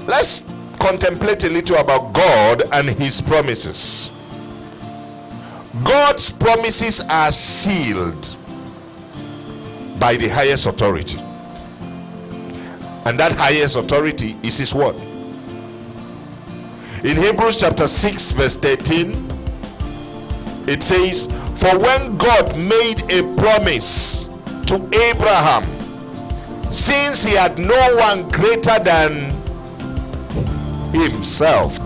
Let's contemplate a little about God and his promises. God's promises are sealed by the highest authority, and that highest authority is his word. In Hebrews chapter 6 verse 13, it says, for when God made a promise to Abraham, since he had no one greater than himself,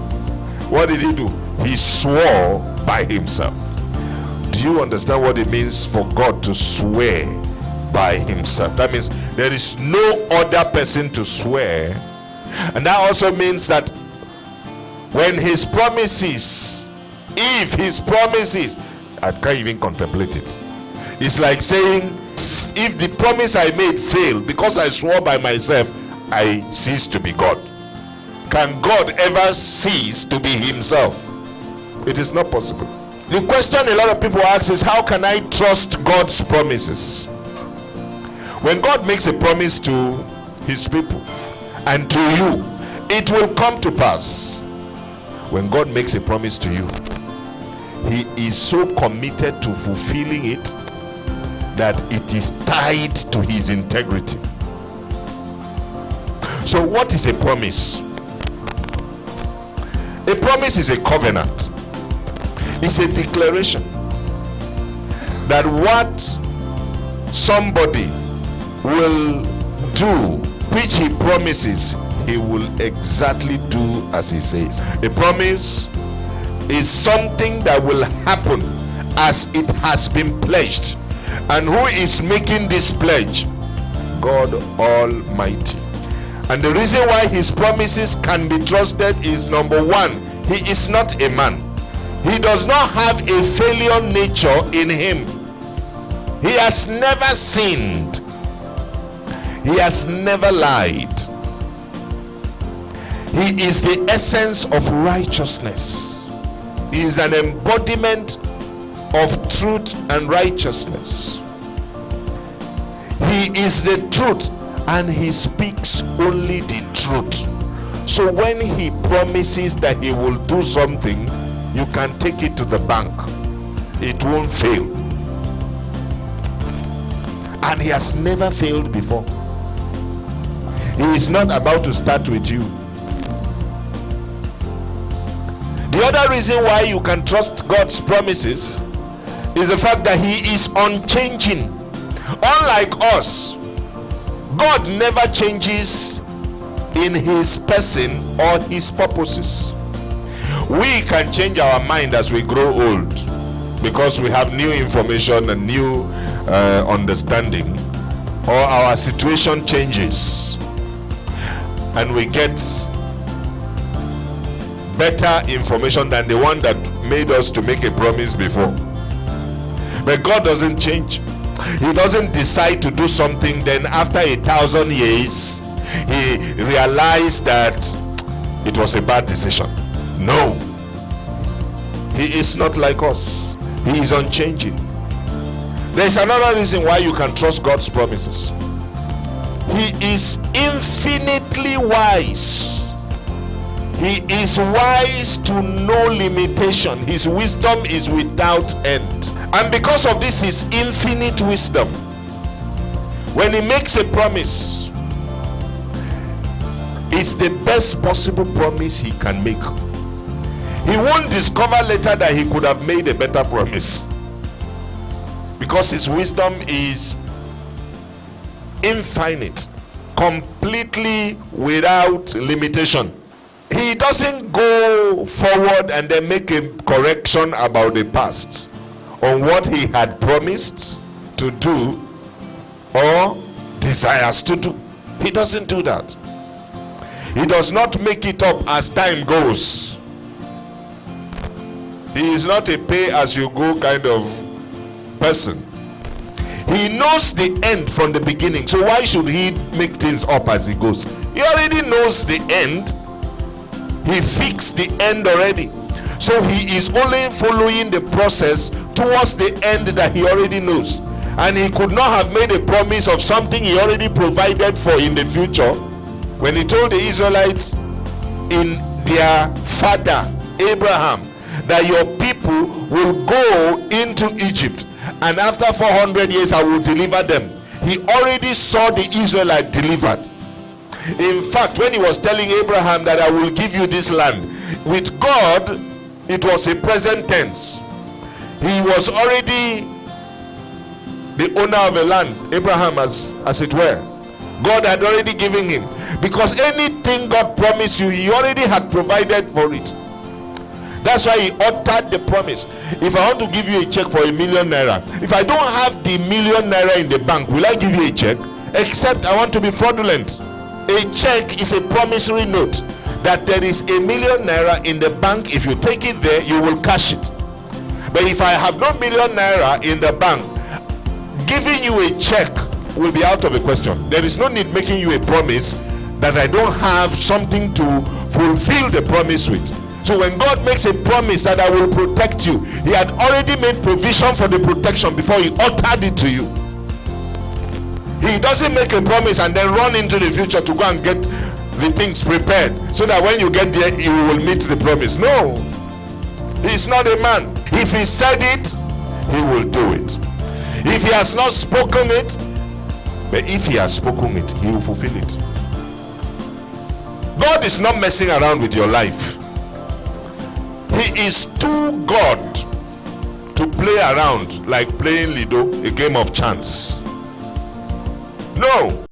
what did he do? He swore by himself. Do you understand what it means for God to swear by himself? That means there is no other person to swear. And that also means that when his promises, if his promises, I can't even contemplate it. It's like saying, if the promise I made failed because I swore by myself, I cease to be God. Can God ever cease to be himself? It is not possible. The question a lot of people ask is, how can I trust God's promises? When God makes a promise to his people and to you, it will come to pass. When God makes a promise to you, he is so committed to fulfilling it that it is tied to his integrity. So what is a promise? A promise is a covenant. It's a declaration that what somebody will do, which he promises, he will exactly do as he says. A promise is something that will happen as it has been pledged. And who is making this pledge? God Almighty. And the reason why his promises can be trusted is, number one, he is not a man. He does not have a failure nature in him. He has never sinned. He has never lied. He is the essence of righteousness. He is an embodiment of truth and righteousness. He is the truth, and he speaks only the truth. So when he promises that he will do something, you can take it to the bank. It won't fail. And he has never failed before. He is not about to start with you. The other reason why you can trust God's promises is the fact that he is unchanging. Unlike us, God never changes in his person or his purposes. We can change our mind as we grow old because we have new information and new understanding, or our situation changes and we get better information than the one that made us to make a promise before. But God doesn't change. He doesn't decide to do something, then after 1,000 years he realized that it was a bad decision. No, he is not like us. He is unchanging. There is another reason why you can trust God's promises. He is infinitely wise. He is wise to no limitation. His wisdom is without end. And because of this, his infinite wisdom, when he makes a promise, it's the best possible promise he can make. He won't discover later that he could have made a better promise, because his wisdom is infinite, completely without limitation. He doesn't go forward and then make a correction about the past on what he had promised to do or desires to do. He doesn't do that. He does not make it up as time goes. He is not a pay-as-you-go kind of person. He knows the end from the beginning. So why should he make things up as he goes? He already knows the end. He fixed the end already. So he is only following the process towards the end that he already knows. And he could not have made a promise of something he already provided for in the future when he told the Israelites, in their father Abraham that your people will go into Egypt, and after 400 years I will deliver them. He already saw the Israelites delivered. In fact, when he was telling Abraham that I will give you this land, with God it was a present tense. He was already the owner of the land, Abraham, as it were. God had already given him, because anything God promised you, he already had provided for it. That's why he uttered the promise. If I want to give you a check for ₦1 million, if I don't have the ₦1 million in the bank, will I give you a check? Except I want to be fraudulent. A check is a promissory note that there is ₦1 million in the bank. If you take it there, you will cash it. But if I have no ₦1 million in the bank, giving you a check will be out of the question. There is no need making you a promise that I don't have something to fulfill the promise with. So when God makes a promise that I will protect you, he had already made provision for the protection before he uttered it to you. He doesn't make a promise and then run into the future to go and get the things prepared so that when you get there you will meet the promise. No, he's not a man. If he said it, he will do it. If he has not spoken it, but if he has spoken it, he will fulfill it. God is not messing around with your life. He is too God to play around like playing Lido, a game of chance. No.